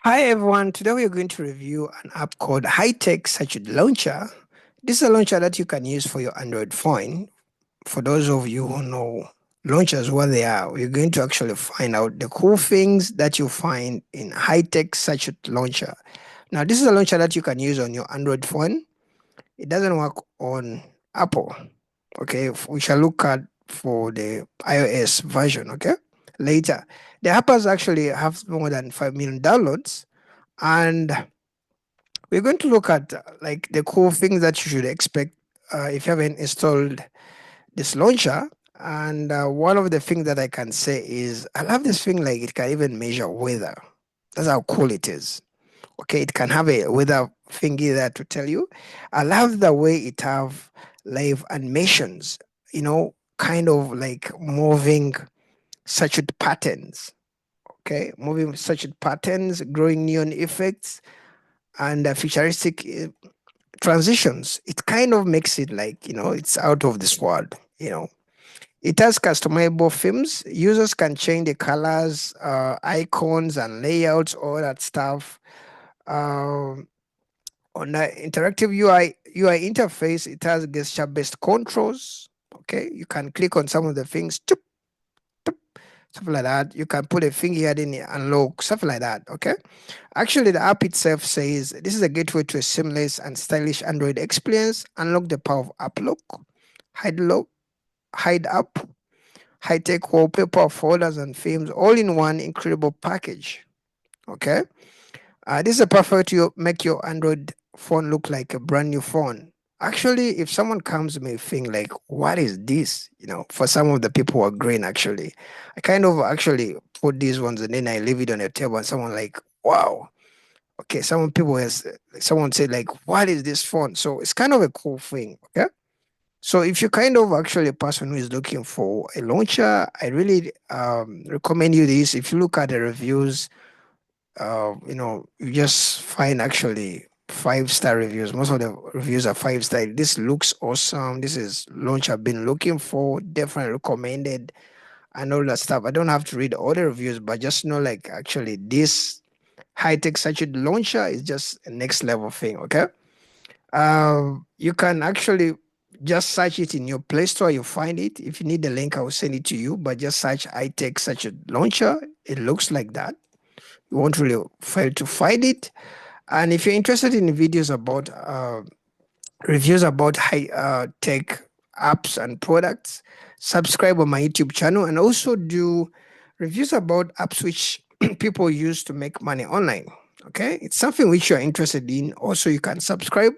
Hi everyone, today we are going to review an app called High-Tech Sachet Launcher. This is a launcher that you can use for your Android phone. For those of you who know launchers, what they are, we're going to actually find out the cool things that you find in High-Tech Sachet Launcher. Now, this is a launcher that you can use on your Android phone. It doesn't work on Apple. Okay, we shall look at for the iOS version, okay, later. The app has actually have more than 5 million downloads, and we're going to look at like the cool things that you should expect if you haven't installed this launcher. And one of the things that I can say is I love this thing, like it can even measure weather. That's how cool it is. Okay, it can have a weather thingy there to tell you. I love the way it have live animations, kind of like moving circuit patterns. Okay, moving circuit patterns, growing neon effects, and futuristic transitions. It kind of makes it like, it's out of this world. It has customizable themes. Users can change the colors, icons, and layouts, all that stuff. Um, on the interactive UI interface, it has gesture-based controls. Okay, you can click on some of the things, chup, chup, stuff like that. You can put a finger here in it, unlock, stuff like that. Okay. Actually, the app itself says this is a gateway to a seamless and stylish Android experience. Unlock the power of app lock, hide lock, hide app, high-tech wallpaper, folders, and themes, all in one incredible package. Okay, this is a perfect to make your Android phone look like a brand new phone. Actually, if someone comes may think like, "What is this?" For some of the people who are green, actually, I kind of actually put these ones and then I leave it on the table, and someone like, "Wow." Okay, some people has someone said like, "What is this phone?" So it's kind of a cool thing. Okay, so if you're kind of actually a person who is looking for a launcher, I really recommend you this. If you look at the reviews, you just find actually 5-star reviews. Most of the reviews are 5-star. This looks awesome. This is launch I've been looking for. Definitely recommended and all that stuff. I don't have to read all the reviews, but just know like actually this high-tech sachet launcher is just a next level thing. Okay, you can actually just search it in your Play Store. You find it. If you need the link, I will send it to you. But just search high-tech sachet launcher. It looks like that. You won't really fail to find it. And if you're interested in videos about reviews about high tech apps and products, subscribe on my YouTube channel and also do reviews about apps which people use to make money online. Okay, it's something which you're interested in. Also, you can subscribe,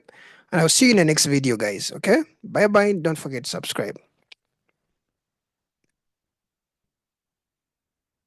and I'll see you in the next video, guys. Okay, bye bye. Don't forget to subscribe.